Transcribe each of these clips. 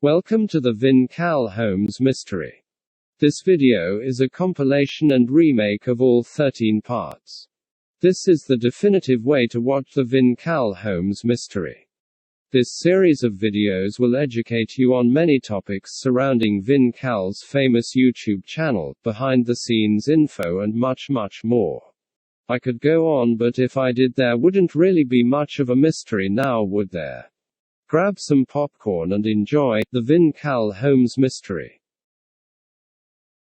Welcome to the Vincal Holmes Mystery. This video is a compilation and remake of all 13 parts. This is the definitive way to watch the Vincal Holmes Mystery. This series of videos will educate you on many topics surrounding Vincal's famous YouTube channel, behind-the-scenes info and much more. I could go on, but if I did there wouldn't really be much of a mystery now, would there? Grab some popcorn and enjoy the Vincal Holmes Mystery.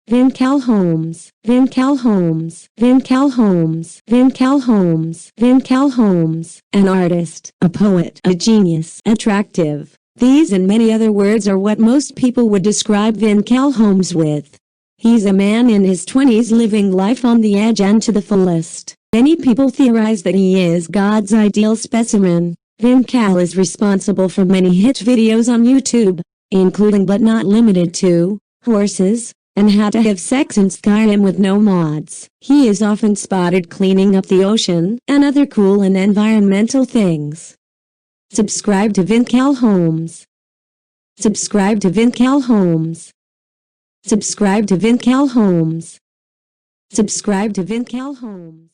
Vincal Holmes, Vincal Holmes, Vincal Holmes, Vincal Holmes, Vincal Holmes, an artist, a poet, a genius, attractive. These and many other words are what most people would describe Vincal Holmes with. He's a man in his 20s living life on the edge and to the fullest. Many people theorize that he is God's ideal specimen. Vincal is responsible for many hit videos on YouTube, including but not limited to Whorses and How to Have Sex in Skyrim with No Mods. He is often spotted cleaning up the ocean and other cool and environmental things. Subscribe to Vincal Holmes. Subscribe to Vincal Holmes. Subscribe to Vincal Holmes. Subscribe to Vincal Holmes.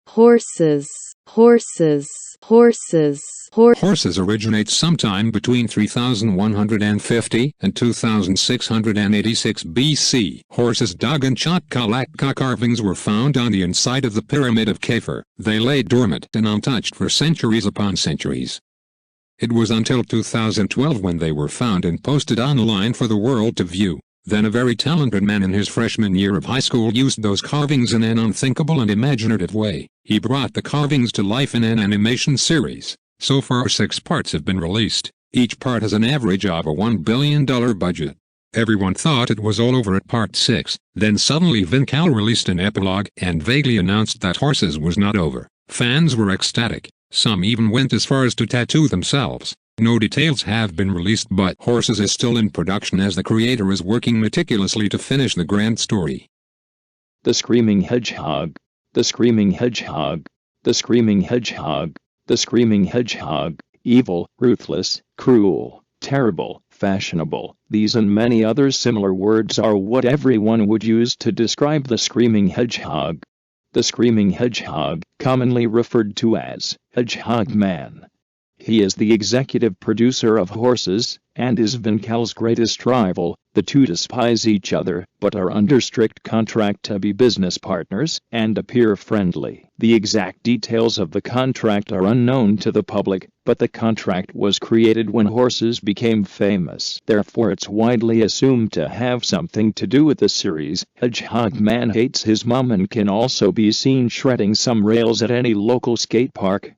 Whorses, Whorses, Whorses, Whorses originates sometime between 3150 and 2686 BC. Whorses dug and Chakalaka carvings were found on the inside of the Pyramid of Kafur. They lay dormant and untouched for centuries upon centuries. It was until 2012 when they were found and posted online for the world to view. Then a very talented man in his freshman year of high school used those carvings in an unthinkable and imaginative way. He brought the carvings to life in an animation series. So far 6 parts have been released. Each part has an average of a $1 billion budget. Everyone thought it was all over at part 6. Then suddenly Vincal released an epilogue and vaguely announced that Whorses was not over. Fans were ecstatic. Some even went as far as to tattoo themselves. No details have been released, but Whorses is still in production as the creator is working meticulously to finish the grand story. The Screaming Hedgehog. The Screaming Hedgehog. The Screaming Hedgehog. The Screaming Hedgehog. Evil, ruthless, cruel, terrible, fashionable. These and many other similar words are what everyone would use to describe the Screaming Hedgehog. The Screaming Hedgehog, commonly referred to as Hedgehog Man. He is the executive producer of Whorses, and is Vincal's greatest rival. The two despise each other, but are under strict contract to be business partners, and appear friendly. The exact details of the contract are unknown to the public, but the contract was created when Whorses became famous. Therefore it's widely assumed to have something to do with the series. Hedgehog Man hates his mom and can also be seen shredding some rails at any local skate park.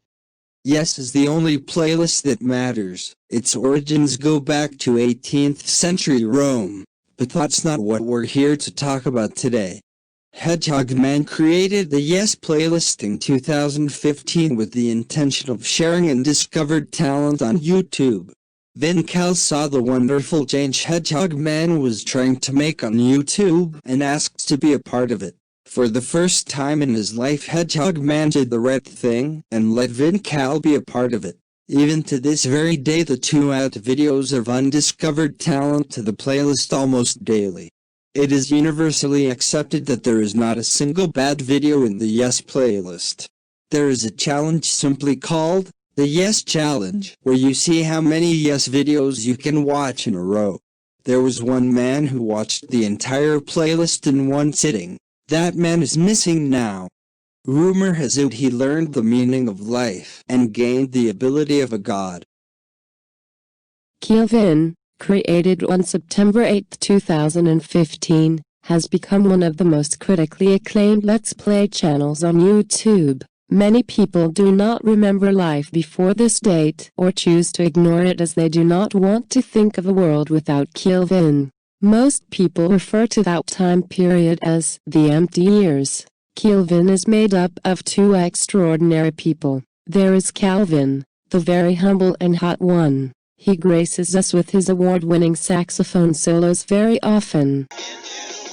Yes is the only playlist that matters. Its origins go back to 18th century Rome, but that's not what we're here to talk about today. Hedgehog Man created the Yes playlist in 2015 with the intention of sharing undiscovered talent on YouTube. Vincal saw the wonderful change Hedgehog Man was trying to make on YouTube and asked to be a part of it. For the first time in his life, Hedgehog Man did the right thing and let Vincal be a part of it. Even to this very day, the two add videos of undiscovered talent to the playlist almost daily. It is universally accepted that there is not a single bad video in the Yes playlist. There is a challenge simply called the Yes Challenge, where you see how many Yes videos you can watch in a row. There was one man who watched the entire playlist in one sitting. That man is missing now. Rumor has it he learned the meaning of life and gained the ability of a god. Keelvin, created on September 8, 2015, has become one of the most critically acclaimed Let's Play channels on YouTube. Many people do not remember life before this date or choose to ignore it as they do not want to think of a world without Keelvin. Most people refer to that time period as the empty years. Keelvin is made up of 2 extraordinary people. There is Calvin, the very humble and hot one. He graces us with his award-winning saxophone solos very often.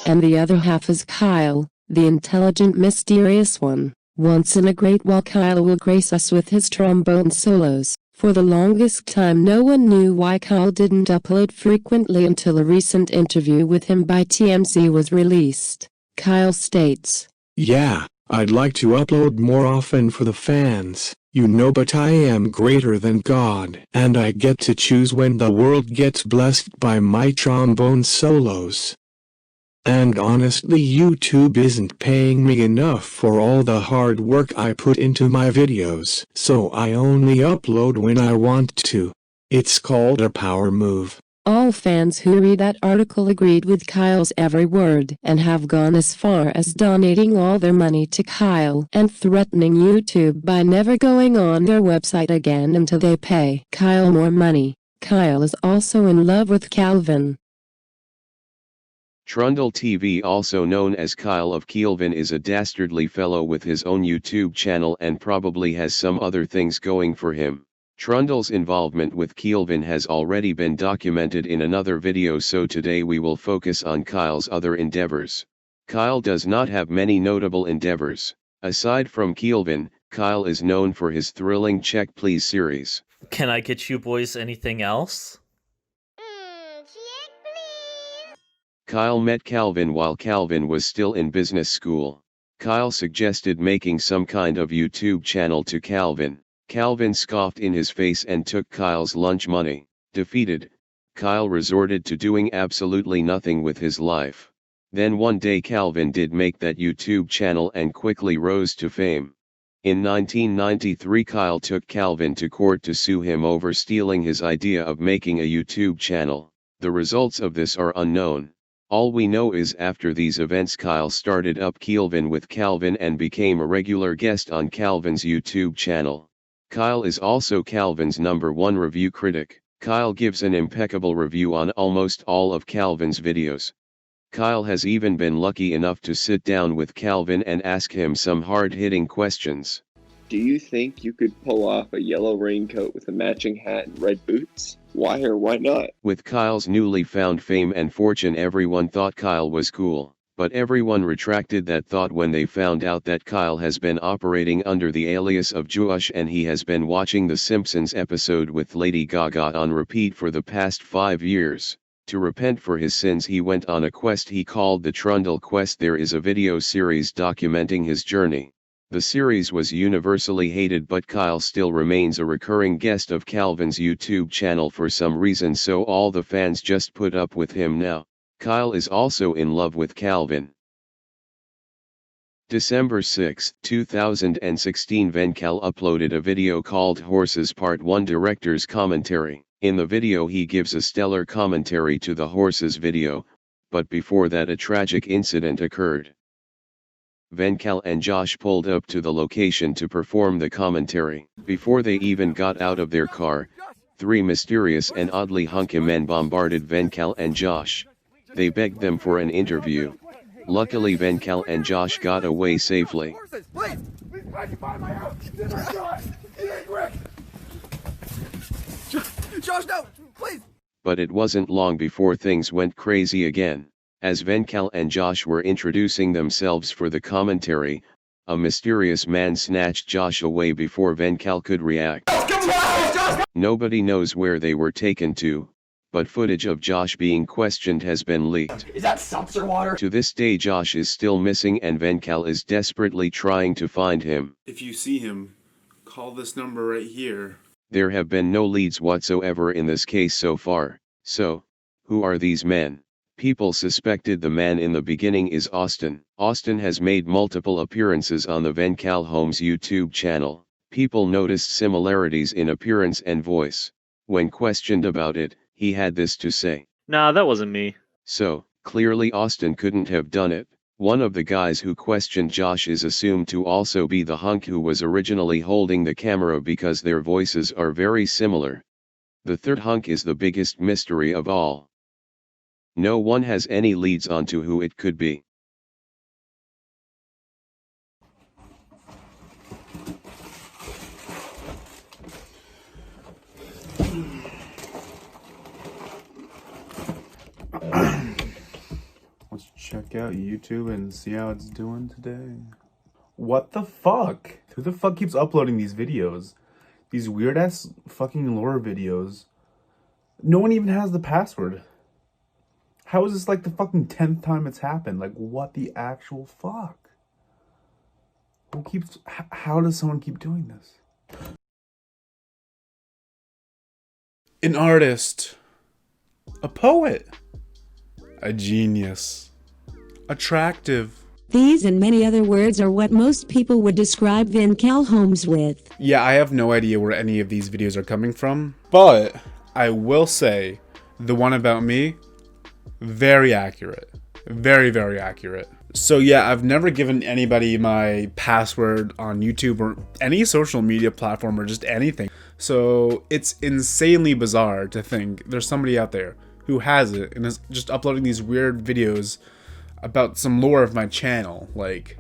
And the other half is Kyle, the intelligent, mysterious one. Once in a great while Kyle will grace us with his trombone solos. For the longest time no one knew why Kyle didn't upload frequently until a recent interview with him by TMZ was released. Kyle states, "Yeah, I'd like to upload more often for the fans, but I am greater than God, and I get to choose when the world gets blessed by my trombone solos. And honestly, YouTube isn't paying me enough for all the hard work I put into my videos, so I only upload when I want to. It's called a power move." All fans who read that article agreed with Kyle's every word and have gone as far as donating all their money to Kyle and threatening YouTube by never going on their website again until they pay Kyle more money. Kyle is also in love with Keelvin. TrundleTV, also known as Kyle of Keelvin, is a dastardly fellow with his own YouTube channel and probably has some other things going for him. Trundle's involvement with Keelvin has already been documented in another video, so today we will focus on Kyle's other endeavors. Kyle does not have many notable endeavors. Aside from Keelvin, Kyle is known for his thrilling Check Please series. Can I get you boys anything else? Kyle met Calvin while Calvin was still in business school. Kyle suggested making some kind of YouTube channel to Calvin. Calvin scoffed in his face and took Kyle's lunch money. Defeated, Kyle resorted to doing absolutely nothing with his life. Then one day Calvin did make that YouTube channel and quickly rose to fame. In 1993 Kyle took Calvin to court to sue him over stealing his idea of making a YouTube channel. The results of this are unknown. All we know is after these events Kyle started up Keelvin with Calvin and became a regular guest on Calvin's YouTube channel. Kyle is also Calvin's #1 review critic. Kyle gives an impeccable review on almost all of Calvin's videos. Kyle has even been lucky enough to sit down with Calvin and ask him some hard-hitting questions. Do you think you could pull off a yellow raincoat with a matching hat and red boots? Why or why not? With Kyle's newly found fame and fortune, everyone thought Kyle was cool, but everyone retracted that thought when they found out that Kyle has been operating under the alias of Josh and he has been watching The Simpsons episode with Lady Gaga on repeat for the past 5 years. To repent for his sins, he went on a quest he called the Trundle Quest. There is a video series documenting his journey. The series was universally hated, but Kyle still remains a recurring guest of Calvin's YouTube channel for some reason, so all the fans just put up with him now. Kyle is also in love with Calvin. December 6, 2016, Vincal uploaded a video called Whorses Part 1 Director's Commentary. In the video he gives a stellar commentary to the Whorses video, but before that a tragic incident occurred. Vincal and Josh pulled up to the location to perform the commentary. Before they even got out of their car, 3 mysterious and oddly hunky men bombarded Vincal and Josh. They begged them for an interview. Luckily Vincal and Josh got away safely. Josh, no, please! But it wasn't long before things went crazy again. As Vincal and Josh were introducing themselves for the commentary, a mysterious man snatched Josh away before Vincal could react. Nobody knows where they were taken to, but footage of Josh being questioned has been leaked. Is that seltzer water? To this day Josh is still missing and Vincal is desperately trying to find him. If you see him, call this number right here. There have been no leads whatsoever in this case so far. So, who are these men? People suspected the man in the beginning is Austin. Austin has made multiple appearances on the Vincal Holmes YouTube channel. People noticed similarities in appearance and voice. When questioned about it, he had this to say. Nah, that wasn't me. So, clearly Austin couldn't have done it. One of the guys who questioned Josh is assumed to also be the hunk who was originally holding the camera because their voices are very similar. The third hunk is the biggest mystery of all. No one has any leads onto who it could be. Let's check out YouTube and see how it's doing today. What the fuck? Who the fuck keeps uploading these videos? These weird ass fucking lore videos. No one even has the password. How is this like the fucking 10th time it's happened? Like, what the actual fuck? Who keeps... How does someone keep doing this? An artist. A poet. A genius. Attractive. These and many other words are what most people would describe Vincal Holmes with. Yeah, I have no idea where any of these videos are coming from, but I will say the one about me, very accurate. Very, very accurate. So yeah, I've never given anybody my password on YouTube or any social media platform or just anything. So it's insanely bizarre to think there's somebody out there who has it and is just uploading these weird videos about some lore of my channel. Like,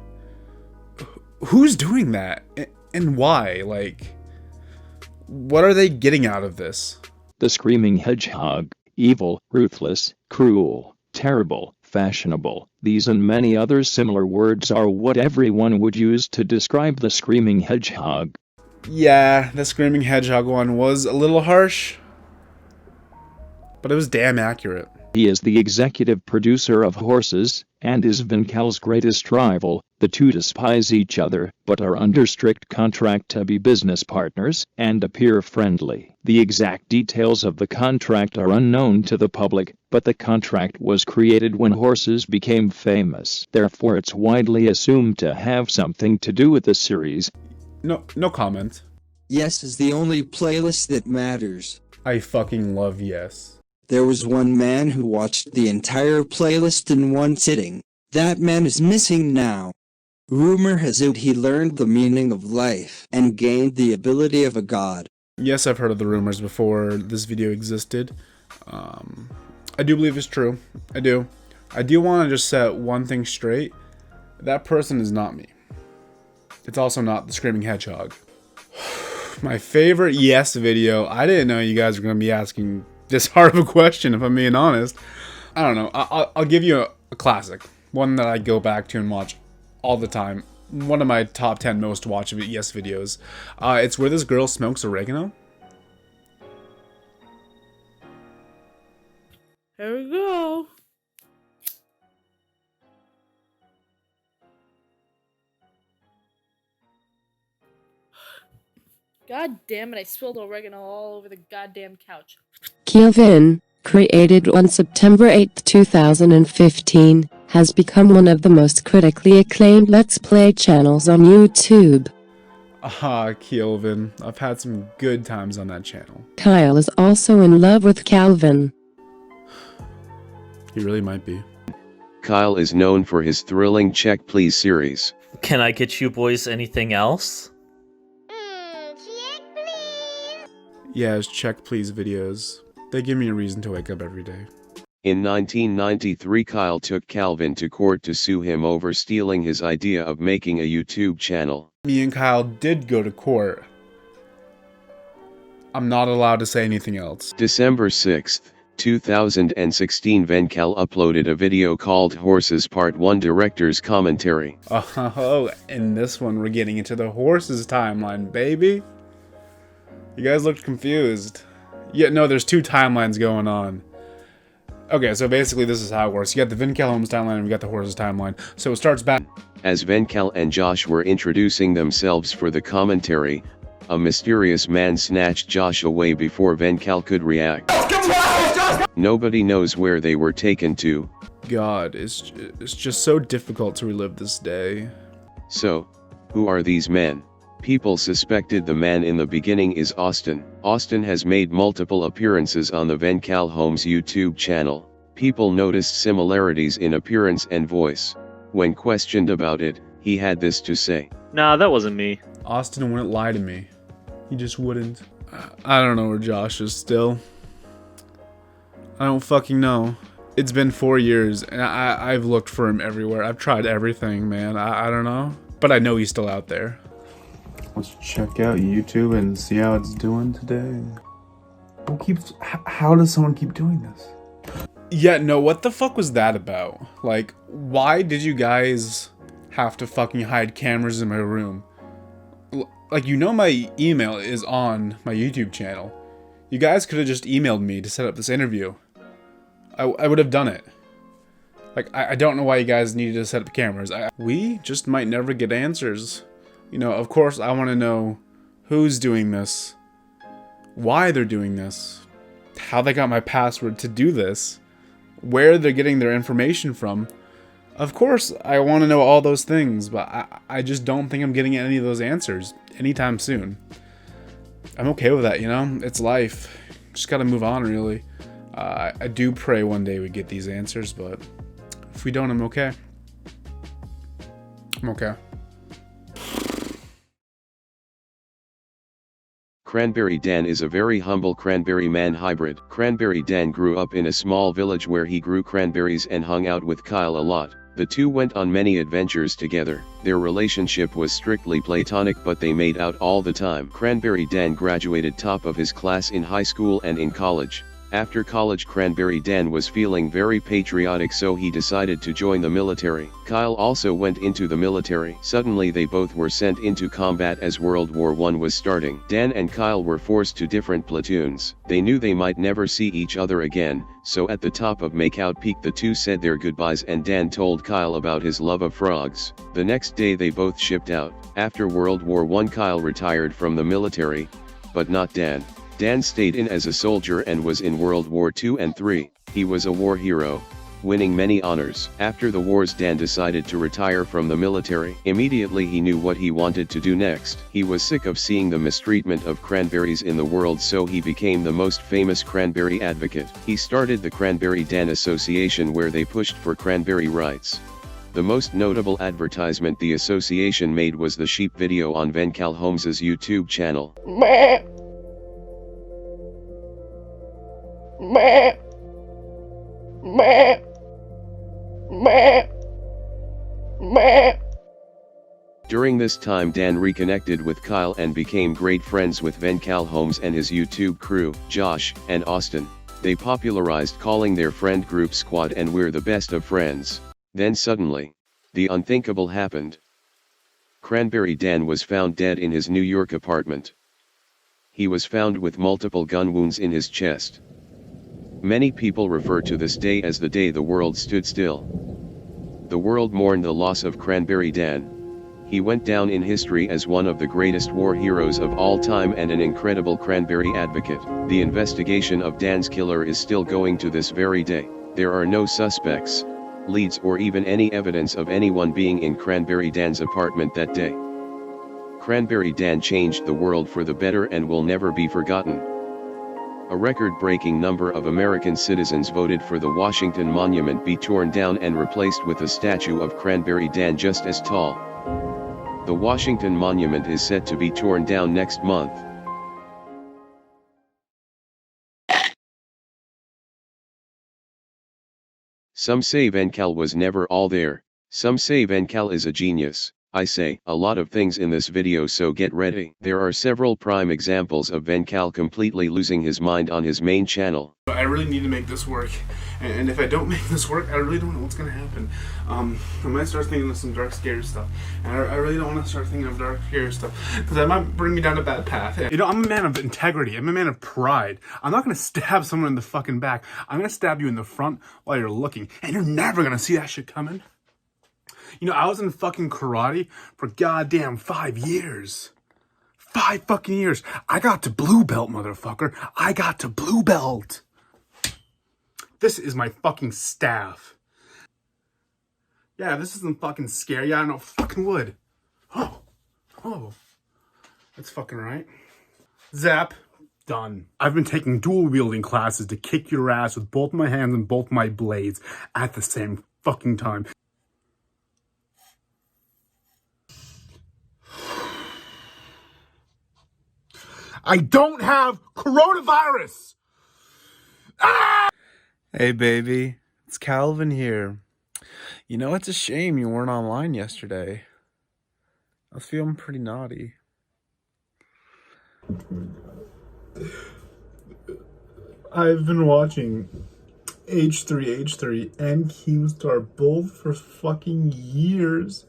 who's doing that? And why? Like, what are they getting out of this? The Screaming Hedgehog. Evil, ruthless, cruel, terrible, fashionable. These and many other similar words are what everyone would use to describe the Screaming Hedgehog. Yeah, the Screaming Hedgehog one was a little harsh, but it was damn accurate. He is the executive producer of Whorses, and is Vincal's greatest rival. The two despise each other, but are under strict contract to be business partners, and appear friendly. The exact details of the contract are unknown to the public, but the contract was created when Whorses became famous. Therefore it's widely assumed to have something to do with the series. No comment. Yes is the only playlist that matters. I fucking love Yes. There was one man who watched the entire playlist in one sitting. That man is missing now. Rumor has it he learned the meaning of life and gained the ability of a god. Yes, I've heard of the rumors before this video existed. I do believe it's true. I do. I do want to just set one thing straight. That person is not me. It's also not the Screaming Hedgehog. My favorite Yes video. I didn't know you guys were going to be asking this hard of a question, if I'm being honest. I don't know. I'll give you a classic. One that I go back to and watch all the time. One of my top 10 most watched Yes videos. It's where this girl smokes oregano. Here we go. God damn it, I spilled oregano all over the goddamn couch. Keelvin, created on September 8, 2015, has become one of the most critically acclaimed Let's Play channels on YouTube. Keelvin. I've had some good times on that channel. Kyle is also in love with Calvin. He really might be. Kyle is known for his thrilling Check Please series. Can I get you boys anything else? Yeah, his Check Please videos. They give me a reason to wake up every day. In 1993, Kyle took Calvin to court to sue him over stealing his idea of making a YouTube channel. Me and Kyle did go to court. I'm not allowed to say anything else. December 6, 2016, Vincal uploaded a video called Whorses Part 1 Director's Commentary. Oh, in this one we're getting into the Whorses timeline, baby. You guys looked confused. Yeah, no, there's two timelines going on. Okay, so basically this is how it works. You got the Vincal Holmes timeline and we got the Whorses timeline. So it starts back. As Vincal and Josh were introducing themselves for the commentary, a mysterious man snatched Josh away before Vincal could react. Nobody knows where they were taken to. God, it's just so difficult to relive this day. So, who are these men? People suspected the man in the beginning is Austin. Austin has made multiple appearances on the Vincal Holmes YouTube channel. People noticed similarities in appearance and voice. When questioned about it, he had this to say. Nah, that wasn't me. Austin wouldn't lie to me. He just wouldn't. I don't know where Josh is still. I don't fucking know. It's been 4 years, and I've looked for him everywhere. I've tried everything, man. I don't know. But I know he's still out there. Let's check out YouTube and see how it's doing today. How does someone keep doing this? Yeah, no, what the fuck was that about? Like, why did you guys have to fucking hide cameras in my room? Like, you know my email is on my YouTube channel. You guys could have just emailed me to set up this interview. I would have done it. Like, I don't know why you guys needed to set up cameras. We just might never get answers. You know, of course I want to know who's doing this, why they're doing this, how they got my password to do this, where they're getting their information from. Of course I want to know all those things, but I just don't think I'm getting any of those answers anytime soon. I'm okay with that, you know? It's life. Just gotta move on, really. I do pray one day we get these answers, but if we don't, I'm okay. I'm okay. Cranberry Dan is a very humble cranberry man hybrid. Cranberry Dan grew up in a small village where he grew cranberries and hung out with Kyle a lot. The two went on many adventures together. Their relationship was strictly platonic, but they made out all the time. Cranberry Dan graduated top of his class in high school and in college. After college, Cranberry Dan was feeling very patriotic, so he decided to join the military. Kyle also went into the military. Suddenly they both were sent into combat as World War I was starting. Dan and Kyle were forced to different platoons. They knew they might never see each other again, so at the top of Makeout Peak the two said their goodbyes and Dan told Kyle about his love of frogs. The next day they both shipped out. After World War I, Kyle retired from the military, but not Dan. Dan stayed in as a soldier and was in World War II and III. He was a war hero, winning many honors. After the wars, Dan decided to retire from the military. Immediately he knew what he wanted to do next. He was sick of seeing the mistreatment of cranberries in the world, so he became the most famous cranberry advocate. He started the Cranberry Dan Association, where they pushed for cranberry rights. The most notable advertisement the association made was the sheep video on Vincal Holmes' YouTube channel. Meh. Meh. Meh. Meh. During this time, Dan reconnected with Kyle and became great friends with Vincal Holmes and his YouTube crew, Josh and Austin. They popularized calling their friend group Squad and We're the Best of Friends. Then suddenly, the unthinkable happened. Cranberry Dan was found dead in his New York apartment. He was found with multiple gun wounds in his chest. Many people refer to this day as the day the world stood still. The world mourned the loss of Cranberry Dan. He went down in history as one of the greatest war heroes of all time and an incredible cranberry advocate. The investigation of Dan's killer is still going to this very day. There are no suspects, leads, or even any evidence of anyone being in Cranberry Dan's apartment that day. Cranberry Dan changed the world for the better and will never be forgotten. A record-breaking number of American citizens voted for the Washington Monument be torn down and replaced with a statue of Cranberry Dan just as tall. The Washington Monument is set to be torn down next month. Some say Vincal was never all there. Some say Vincal is a genius. I say a lot of things in this video, so get ready. There are several prime examples of Vincal completely losing his mind on his main channel. I really need to make this work, and if I don't make this work, I really don't know what's gonna happen. I might start thinking of some dark, scary stuff, and I really don't want to start thinking of dark, scary stuff, because that might bring me down a bad path. You know, I'm a man of integrity. I'm a man of pride. I'm not gonna stab someone in the fucking back. I'm gonna stab you in the front while you're looking, and you're never gonna see that shit coming. You know, I was in fucking karate for goddamn 5 years. 5 fucking years. I got to blue belt, motherfucker. I got to blue belt. This is my fucking staff. Yeah, this isn't fucking scary. Yeah, I know fucking wood. Oh. That's fucking right. Zap. Done. I've been taking dual wielding classes to kick your ass with both my hands and both my blades at the same fucking time. I don't have coronavirus! Ah! Hey baby, it's Calvin here. You know, it's a shame you weren't online yesterday. I was feeling pretty naughty. I've been watching H3 and Keemstar both for fucking years.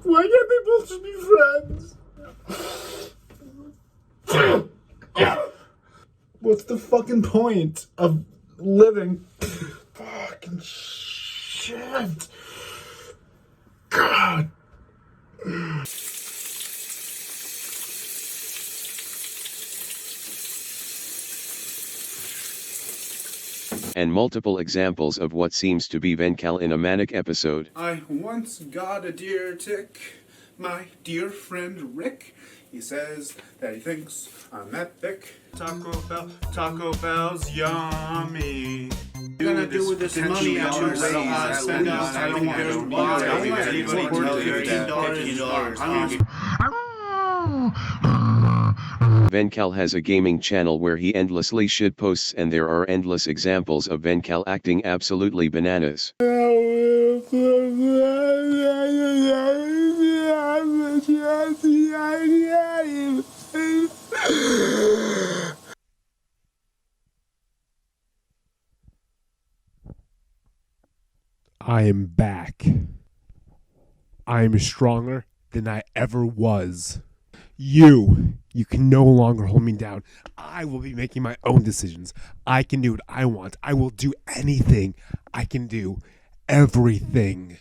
Why can't they both just be friends? What's the fucking point of living? Fucking shit. God. And multiple examples of what seems to be Vincal in a manic episode. I once got a deer tick, my dear friend Rick. He says that he thinks I'm epic. Taco Bell's yummy. What are you gonna do with this money? I don't Vincal has a gaming channel where he endlessly shitposts, and there are endless examples of Vincal acting absolutely bananas. I am back. I am stronger than I ever was. You can no longer hold me down. I will be making my own decisions. I can do what I want. I will do anything. I can do everything.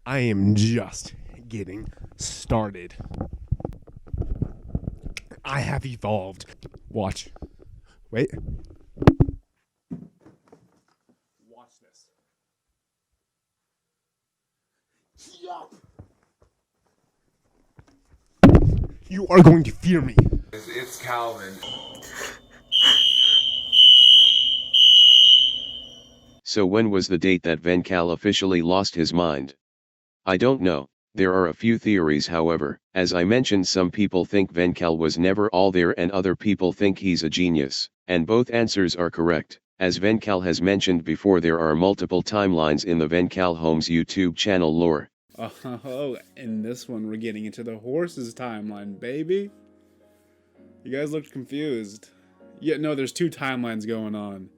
I am just getting started. I have evolved. Watch. Wait. Watch this. Yup. You are going to fear me. It's Calvin. So when was the date that Vincal officially lost his mind? I don't know. There are a few theories, however. As I mentioned, some people think Vincal was never all there and other people think he's a genius. And both answers are correct. As Vincal has mentioned before, there are multiple timelines in the Vincal Holmes YouTube channel lore. Oh, in this one we're getting into the Whorses timeline, baby. You guys looked confused. Yeah, no, there's two timelines going on.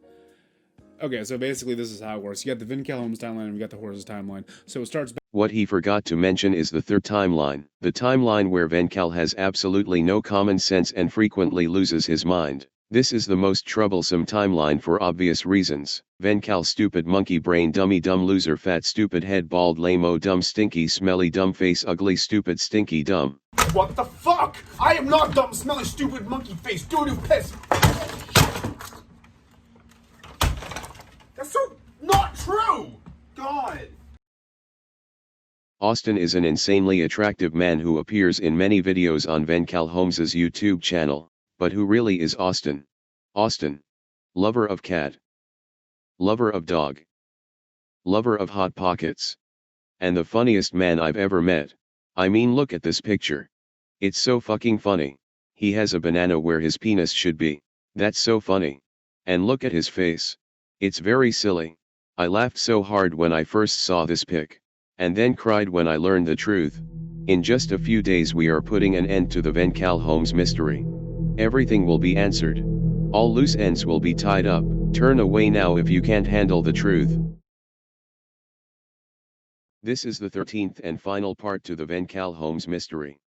Okay, so basically this is how it works. You got the Vincal Holmes timeline and we got the Whorses timeline. So it starts back. What he forgot to mention is the third timeline. The timeline where Vincal has absolutely no common sense and frequently loses his mind. This is the most troublesome timeline for obvious reasons. Vincal stupid monkey brain dummy dumb loser fat stupid head bald lame-o dumb stinky smelly dumb face ugly stupid stinky dumb. What the fuck? I am not dumb smelly stupid monkey face doo-doo piss. That's so not true! God! Austin is an insanely attractive man who appears in many videos on Vincal Holmes' YouTube channel. But who really is Austin? Austin. Lover of cat. Lover of dog. Lover of hot pockets. And the funniest man I've ever met. I mean, look at this picture. It's so fucking funny. He has a banana where his penis should be. That's so funny. And look at his face. It's very silly. I laughed so hard when I first saw this pic. And then cried when I learned the truth. In just a few days we are putting an end to the Vincal Holmes mystery. Everything will be answered. All loose ends will be tied up. Turn away now if you can't handle the truth. This is the 13th and final part to the Vincal Holmes mystery.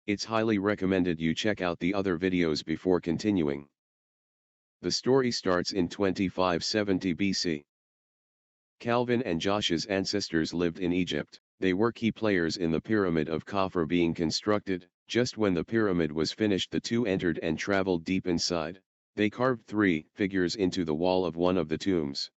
It's highly recommended you check out the other videos before continuing. The story starts in 2570 BC. Calvin and Josh's ancestors lived in Egypt. They were key players in the Pyramid of Khafre being constructed. Just when the pyramid was finished, the two entered and traveled deep inside. They carved 3 figures into the wall of one of the tombs.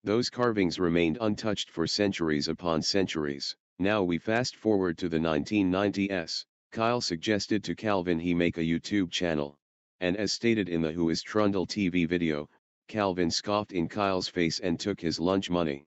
Those carvings remained untouched for centuries upon centuries. Now we fast forward to the 1990s. Kyle suggested to Calvin he make a YouTube channel. And as stated in the Who is TrundleTV video, Calvin scoffed in Kyle's face and took his lunch money.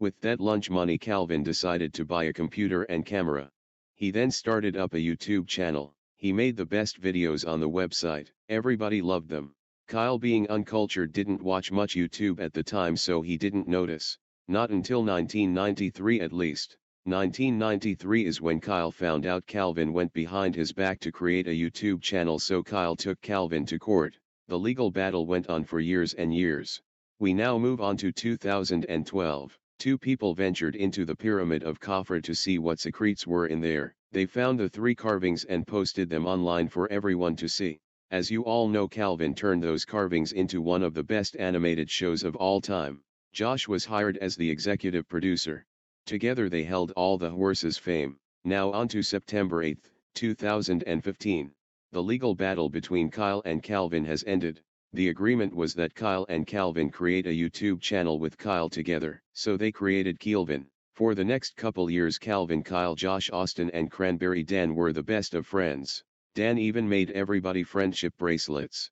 With that lunch money, Calvin decided to buy a computer and camera. He then started up a YouTube channel. He made the best videos on the website. Everybody loved them. Kyle, being uncultured, didn't watch much YouTube at the time, so he didn't notice. Not until 1993 at least. 1993 is when Kyle found out Calvin went behind his back to create a YouTube channel, so Kyle took Calvin to court. The legal battle went on for years and years. We now move on to 2012. 2 people ventured into the Pyramid of Khafre to see what secrets were in there. They found the 3 carvings and posted them online for everyone to see. As you all know, Keelvin turned those carvings into one of the best animated shows of all time. Josh was hired as the executive producer. Together they held all the Whorses fame. Now on to September 8, 2015. The legal battle between Kyle and Keelvin has ended. The agreement was that Kyle and Keelvin create a YouTube channel with Kyle together, so they created Keelvin. For the next couple years Keelvin, Kyle, Josh, Austin and Cranberry Dan were the best of friends. Dan even made everybody friendship bracelets.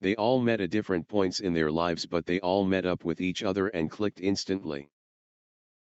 They all met at different points in their lives, but they all met up with each other and clicked instantly.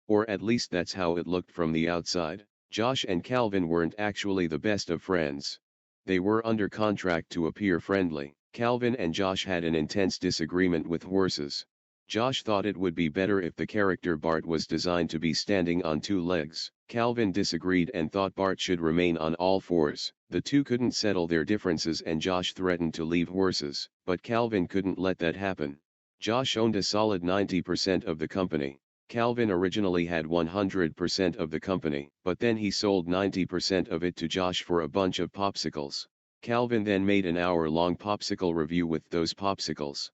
Or at least that's how it looked from the outside. Josh and Keelvin weren't actually the best of friends. They were under contract to appear friendly. Keelvin and Josh had an intense disagreement with Whorses. Josh thought it would be better if the character Bart was designed to be standing on 2 legs. Keelvin disagreed and thought Bart should remain on all 4s. The two couldn't settle their differences and Josh threatened to leave Whorses, but Keelvin couldn't let that happen. Josh owned a solid 90% of the company. Keelvin originally had 100% of the company, but then he sold 90% of it to Josh for a bunch of popsicles. Keelvin then made an hour-long popsicle review with those popsicles.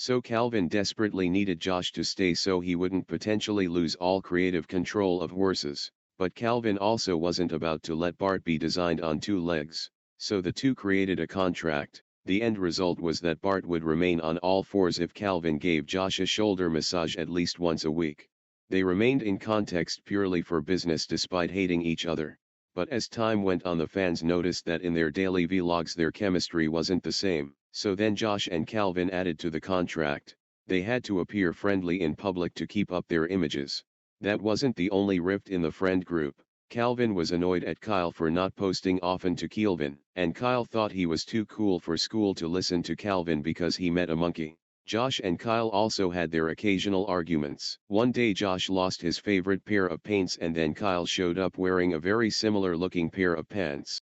So Keelvin desperately needed Josh to stay so he wouldn't potentially lose all creative control of Whorses, but Keelvin also wasn't about to let Bart be designed on 2 legs, so the two created a contract. The end result was that Bart would remain on all 4s if Keelvin gave Josh a shoulder massage at least once a week. They remained in context purely for business despite hating each other. But as time went on, the fans noticed that in their daily vlogs their chemistry wasn't the same. So then Josh and Keelvin added to the contract. They had to appear friendly in public to keep up their images. That wasn't the only rift in the friend group. Keelvin was annoyed at Kyle for not posting often to Keelvin, and Kyle thought he was too cool for school to listen to Keelvin because he met a monkey. Josh and Kyle also had their occasional arguments. One day Josh lost his favorite pair of paints and then Kyle showed up wearing a very similar looking pair of pants.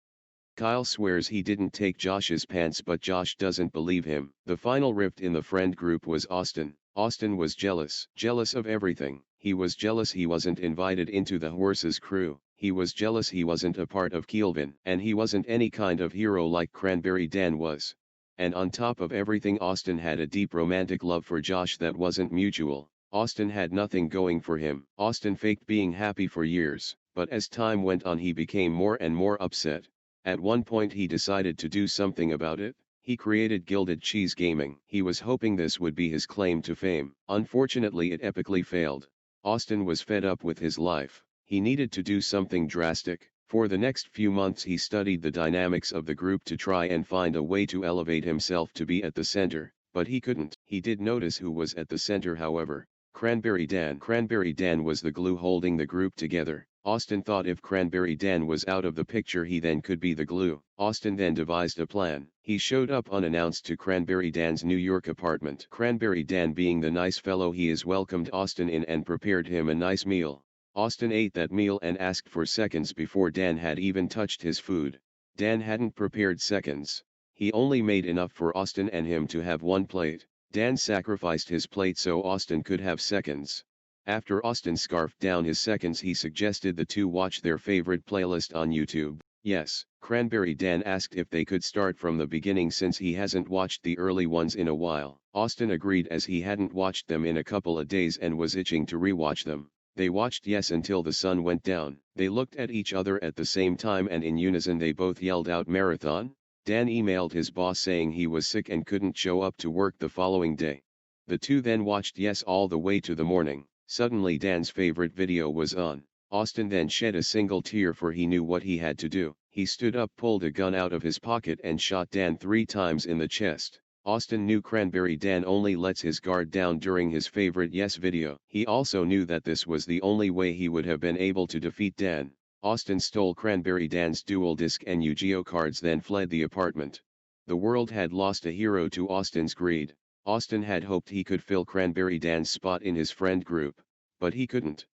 Kyle swears he didn't take Josh's pants, but Josh doesn't believe him. The final rift in the friend group was Austin. Austin was jealous of everything. He was jealous he wasn't invited into the Whorses crew. He was jealous he wasn't a part of Keelvin, and he wasn't any kind of hero like Cranberry Dan was. And on top of everything, Austin had a deep romantic love for Josh that wasn't mutual. Austin had nothing going for him. Austin faked being happy for years, but as time went on he became more and more upset. At one point he decided to do something about it. He created Gilded Cheese Gaming. He was hoping this would be his claim to fame. Unfortunately it epically failed. Austin was fed up with his life. He needed to do something drastic. For the next few months he studied the dynamics of the group to try and find a way to elevate himself to be at the center, but he couldn't. He did notice who was at the center, however. Cranberry Dan. Cranberry Dan was the glue holding the group together. Austin thought if Cranberry Dan was out of the picture he then could be the glue. Austin then devised a plan. He showed up unannounced to Cranberry Dan's New York apartment. Cranberry Dan, being the nice fellow he is, welcomed Austin in and prepared him a nice meal. Austin ate that meal and asked for seconds before Dan had even touched his food. Dan hadn't prepared seconds. He only made enough for Austin and him to have one plate. Dan sacrificed his plate so Austin could have seconds. After Austin scarfed down his seconds, he suggested the two watch their favorite playlist on YouTube. Yes, Cranberry Dan asked if they could start from the beginning since he hasn't watched the early ones in a while. Austin agreed as he hadn't watched them in a couple of days and was itching to rewatch them. They watched Yes until the sun went down. They looked at each other at the same time and in unison they both yelled out "Marathon." Dan emailed his boss saying he was sick and couldn't show up to work the following day. The two then watched Yes all the way to the morning. Suddenly Dan's favorite video was on. Austin then shed a single tear, for he knew what he had to do. He stood up, pulled a gun out of his pocket and shot Dan 3 times in the chest. Austin knew Cranberry Dan only lets his guard down during his favorite Yes video. He also knew that this was the only way he would have been able to defeat Dan. Austin stole Cranberry Dan's dual disc and Yu-Gi-Oh cards, then fled the apartment. The world had lost a hero to Austin's greed. Austin had hoped he could fill Cranberry Dan's spot in his friend group, but he couldn't.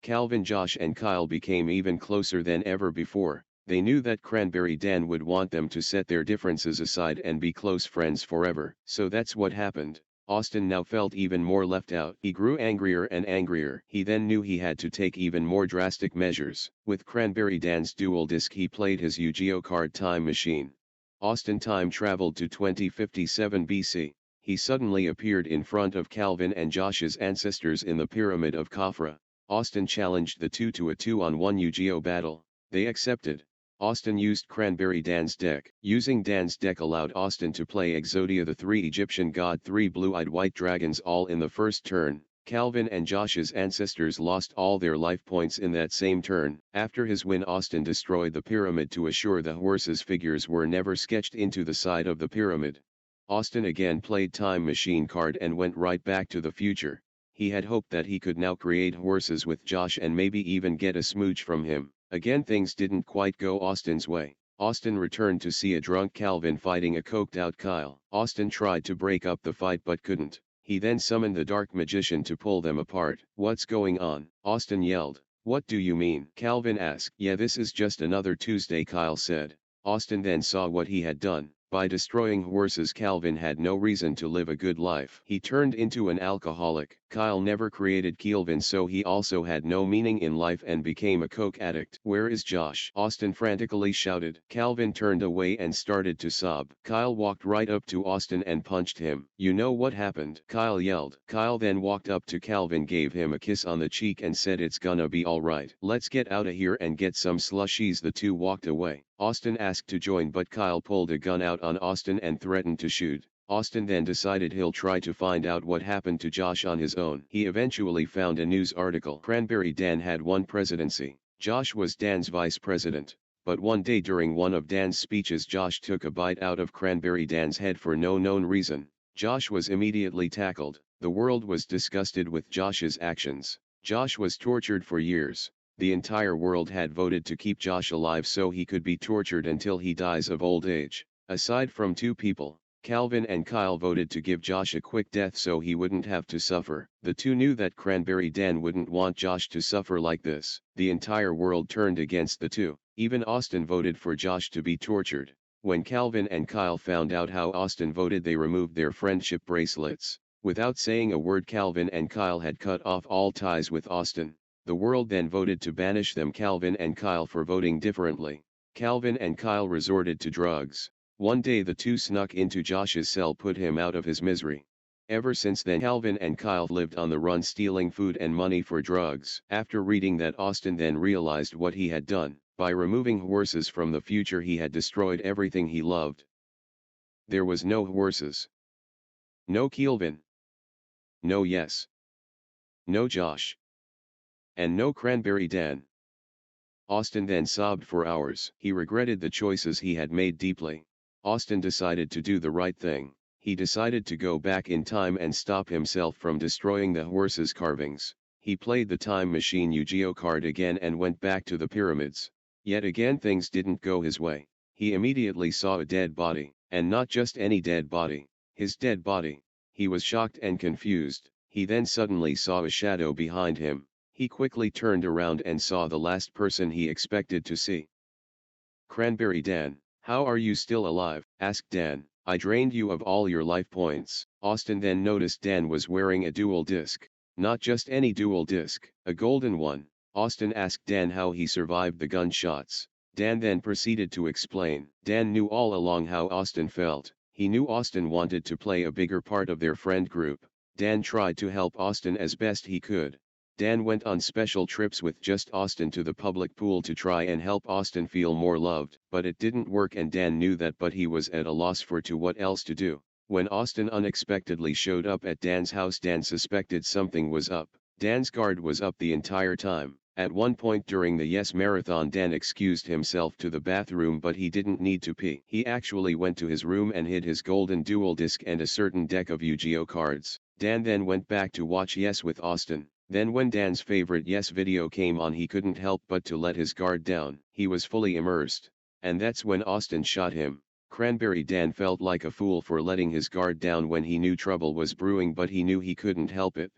Calvin, Josh and Kyle became even closer than ever before. They knew that Cranberry Dan would want them to set their differences aside and be close friends forever. So that's what happened. Austin now felt even more left out. He grew angrier and angrier. He then knew he had to take even more drastic measures. With Cranberry Dan's dual disc, he played his Yu-Gi-Oh card time machine. Austin time traveled to 2057 BC. He suddenly appeared in front of Calvin and Josh's ancestors in the Pyramid of Khafra. Austin challenged the two to a 2-on-1 Yu-Gi-Oh battle. They accepted. Austin used Cranberry Dan's deck. Using Dan's deck allowed Austin to play Exodia, the 3 Egyptian god, 3 blue-eyed white dragons, all in the first turn. Calvin and Josh's ancestors lost all their life points in that same turn. After his win, Austin destroyed the pyramid to assure the Whorses figures were never sketched into the side of the pyramid. Austin again played Time Machine card and went right back to the future. He had hoped that he could now create Whorses with Josh and maybe even get a smooch from him. Again, things didn't quite go Austin's way. Austin returned to see a drunk Calvin fighting a coked-out Kyle. Austin tried to break up the fight but couldn't. He then summoned the Dark Magician to pull them apart. "What's going on?" Austin yelled. "What do you mean?" Calvin asked. "Yeah, this is just another Tuesday," Kyle said. Austin then saw what he had done. By destroying Whorses, Calvin had no reason to live a good life. He turned into an alcoholic. Kyle never created Keelvin, so he also had no meaning in life and became a coke addict. "Where is Josh?" Austin frantically shouted. Calvin turned away and started to sob. Kyle walked right up to Austin and punched him. "You know what happened?" Kyle yelled. Kyle then walked up to Calvin, gave him a kiss on the cheek and said, "It's gonna be alright. Let's get out of here and get some slushies." The two walked away. Austin asked to join, but Kyle pulled a gun out on Austin and threatened to shoot. Austin then decided he'll try to find out what happened to Josh on his own. He eventually found a news article. Cranberry Dan had won presidency. Josh was Dan's vice president. But one day during one of Dan's speeches, Josh took a bite out of Cranberry Dan's head for no known reason. Josh was immediately tackled. The world was disgusted with Josh's actions. Josh was tortured for years. The entire world had voted to keep Josh alive so he could be tortured until he dies of old age. Aside from two people, Calvin and Kyle voted to give Josh a quick death so he wouldn't have to suffer. The two knew that Cranberry Dan wouldn't want Josh to suffer like this. The entire world turned against the two. Even Austin voted for Josh to be tortured. When Calvin and Kyle found out how Austin voted, they removed their friendship bracelets. Without saying a word, Calvin and Kyle had cut off all ties with Austin. The world then voted to banish them, Calvin and Kyle, for voting differently. Calvin and Kyle resorted to drugs. One day the two snuck into Josh's cell, put him out of his misery. Ever since then, Calvin and Kyle lived on the run, stealing food and money for drugs. After reading that, Austin then realized what he had done. By removing Whorses from the future, he had destroyed everything he loved. There was no Whorses. No Keelvin. No Yes. No Josh. And no Cranberry Dan. Austin then sobbed for hours. He regretted the choices he had made deeply. Austin decided to do the right thing. He decided to go back in time and stop himself from destroying the Whorses carvings. He played the Time Machine Yu-Gi-Oh card again and went back to the pyramids. Yet again things didn't go his way. He immediately saw a dead body, and not just any dead body, his dead body. He was shocked and confused. He then suddenly saw a shadow behind him. He quickly turned around and saw the last person he expected to see. "Cranberry Dan, how are you still alive?" asked Dan. "I drained you of all your life points." Austin then noticed Dan was wearing a dual disc. Not just any dual disc, a golden one. Austin asked Dan how he survived the gunshots. Dan then proceeded to explain. Dan knew all along how Austin felt. He knew Austin wanted to play a bigger part of their friend group. Dan tried to help Austin as best he could. Dan went on special trips with just Austin to the public pool to try and help Austin feel more loved, but it didn't work, and Dan knew that, but he was at a loss for what else to do. When Austin unexpectedly showed up at Dan's house, Dan suspected something was up. Dan's guard was up the entire time. At one point during the Yes Marathon, Dan excused himself to the bathroom, but he didn't need to pee. He actually went to his room and hid his golden dual disc and a certain deck of Yu-Gi-Oh cards. Dan then went back to watch Yes with Austin. Then when Dan's favorite Yes video came on, he couldn't help but to let his guard down. He was fully immersed. And that's when Austin shot him. Cranberry Dan felt like a fool for letting his guard down when he knew trouble was brewing, but he knew he couldn't help it.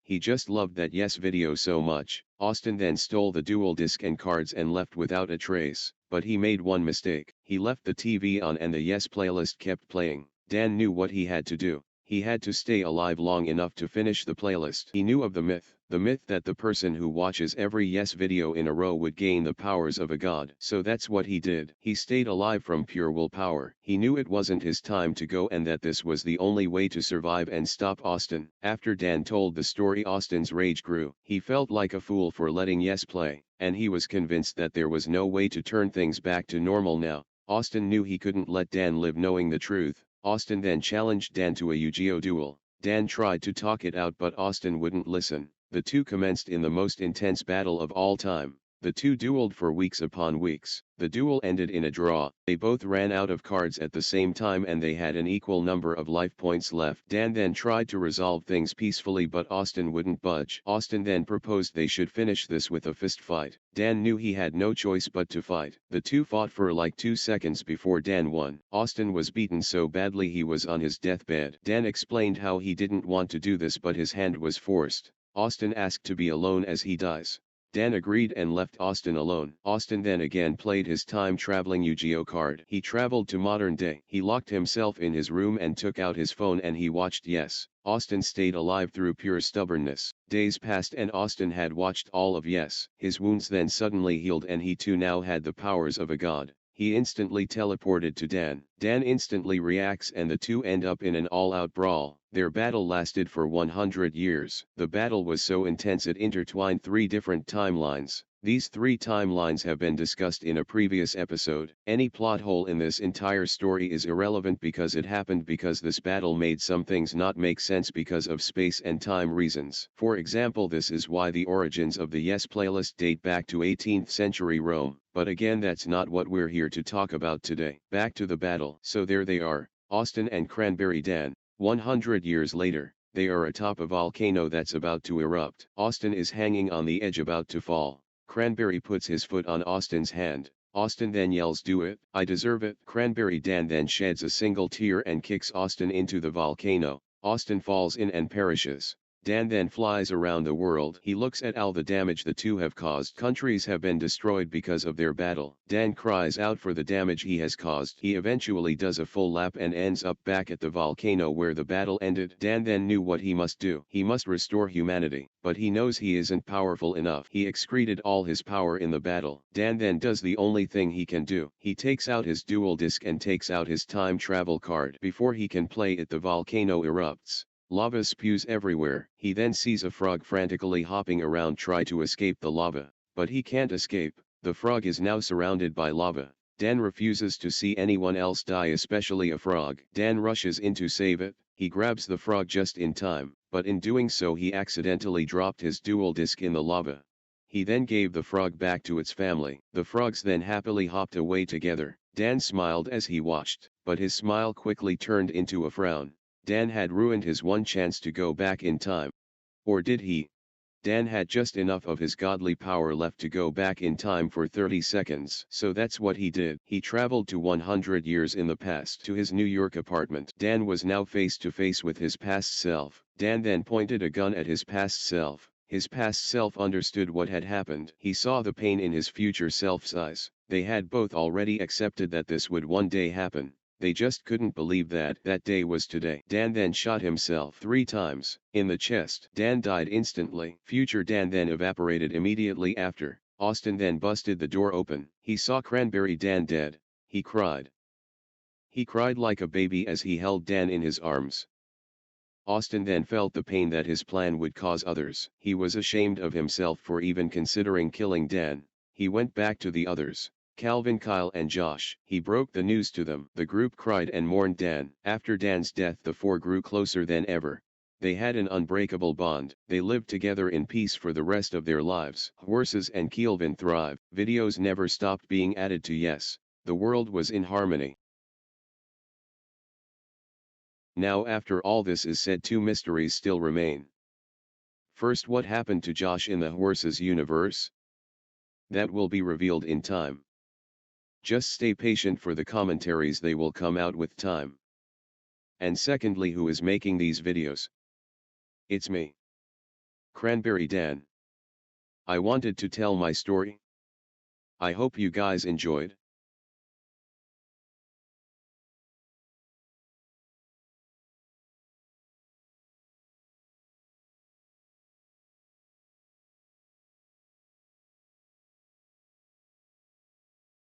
He just loved that Yes video so much. Austin then stole the dual disc and cards and left without a trace. But he made one mistake. He left the TV on and the Yes playlist kept playing. Dan knew what he had to do. He had to stay alive long enough to finish the playlist. He knew of the myth that the person who watches every Yes video in a row would gain the powers of a god. So that's what he did. He stayed alive from pure willpower. He knew it wasn't his time to go and that this was the only way to survive and stop Austin. After Dan told the story, Austin's rage grew. He felt like a fool for letting Yes play, and he was convinced that there was no way to turn things back to normal now. Austin knew he couldn't let Dan live knowing the truth. Austin then challenged Dan to a Yu-Gi-Oh duel. Dan tried to talk it out, but Austin wouldn't listen. The two commenced in the most intense battle of all time. The two dueled for weeks upon weeks. The duel ended in a draw. They both ran out of cards at the same time and they had an equal number of life points left. Dan then tried to resolve things peacefully, but Austin wouldn't budge. Austin then proposed they should finish this with a fist fight. Dan knew he had no choice but to fight. The two fought for like 2 seconds before Dan won. Austin was beaten so badly he was on his deathbed. Dan explained how he didn't want to do this, but his hand was forced. Austin asked to be alone as he dies. Dan agreed and left Austin alone. Austin then again played his time-traveling Yu-Gi-Oh card. He traveled to modern day. He locked himself in his room and took out his phone and he watched Yes. Austin stayed alive through pure stubbornness. Days passed and Austin had watched all of Yes. His wounds then suddenly healed and he too now had the powers of a god. He instantly teleported to Dan. Dan instantly reacts and the two end up in an all-out brawl. Their battle lasted for 100 years. The battle was so intense it intertwined 3 different timelines. These 3 timelines have been discussed in a previous episode. Any plot hole in this entire story is irrelevant because it happened because this battle made some things not make sense because of space and time reasons. For example, this is why the origins of the Yes playlist date back to 18th century Rome. But again, that's not what we're here to talk about today. Back to the battle. So there they are, Austin and Cranberry Dan. 100 years later, they are atop a volcano that's about to erupt. Austin is hanging on the edge about to fall. Cranberry puts his foot on Austin's hand. Austin then yells, "Do it, I deserve it." Cranberry Dan then sheds a single tear and kicks Austin into the volcano. Austin falls in and perishes. Dan then flies around the world. He looks at all the damage the two have caused. Countries have been destroyed because of their battle. Dan cries out for the damage he has caused. He eventually does a full lap and ends up back at the volcano where the battle ended. Dan then knew what he must do. He must restore humanity, but he knows he isn't powerful enough. He excreted all his power in the battle. Dan then does the only thing he can do. He takes out his dual disc and takes out his time travel card. Before he can play it, the volcano erupts. Lava spews everywhere. He then sees a frog frantically hopping around try to escape the lava, but he can't escape. The frog is now surrounded by lava. Dan refuses to see anyone else die, especially a frog. Dan rushes in to save it. He grabs the frog just in time, but in doing so he accidentally dropped his dual disc in the lava. He then gave the frog back to its family. The frogs then happily hopped away together. Dan smiled as he watched, but his smile quickly turned into a frown. Dan had ruined his one chance to go back in time. Or did he? Dan had just enough of his godly power left to go back in time for 30 seconds. So that's what he did. He traveled to 100 years in the past to his New York apartment. Dan was now face to face with his past self. Dan then pointed a gun at his past self. His past self understood what had happened. He saw the pain in his future self's eyes. They had both already accepted that this would one day happen. They just couldn't believe that day was today. Dan then shot himself 3 times, in the chest. Dan died instantly. Future Dan then evaporated immediately after. Austin then busted the door open. He saw Cranberry Dan dead. He cried. He cried like a baby as he held Dan in his arms. Austin then felt the pain that his plan would cause others. He was ashamed of himself for even considering killing Dan. He went back to the others. Calvin, Kyle and Josh. He broke the news to them. The group cried and mourned Dan. After Dan's death, the 4 grew closer than ever. They had an unbreakable bond. They lived together in peace for the rest of their lives. Whorses and Keelvin thrive. Videos never stopped being added to Yes. The world was in harmony. Now after all this is said, 2 mysteries still remain. First, what happened to Josh in the Whorses universe? That will be revealed in time. Just stay patient for the commentaries, they will come out with time. And secondly, who is making these videos? It's me, Cranberry Dan. I wanted to tell my story. I hope you guys enjoyed.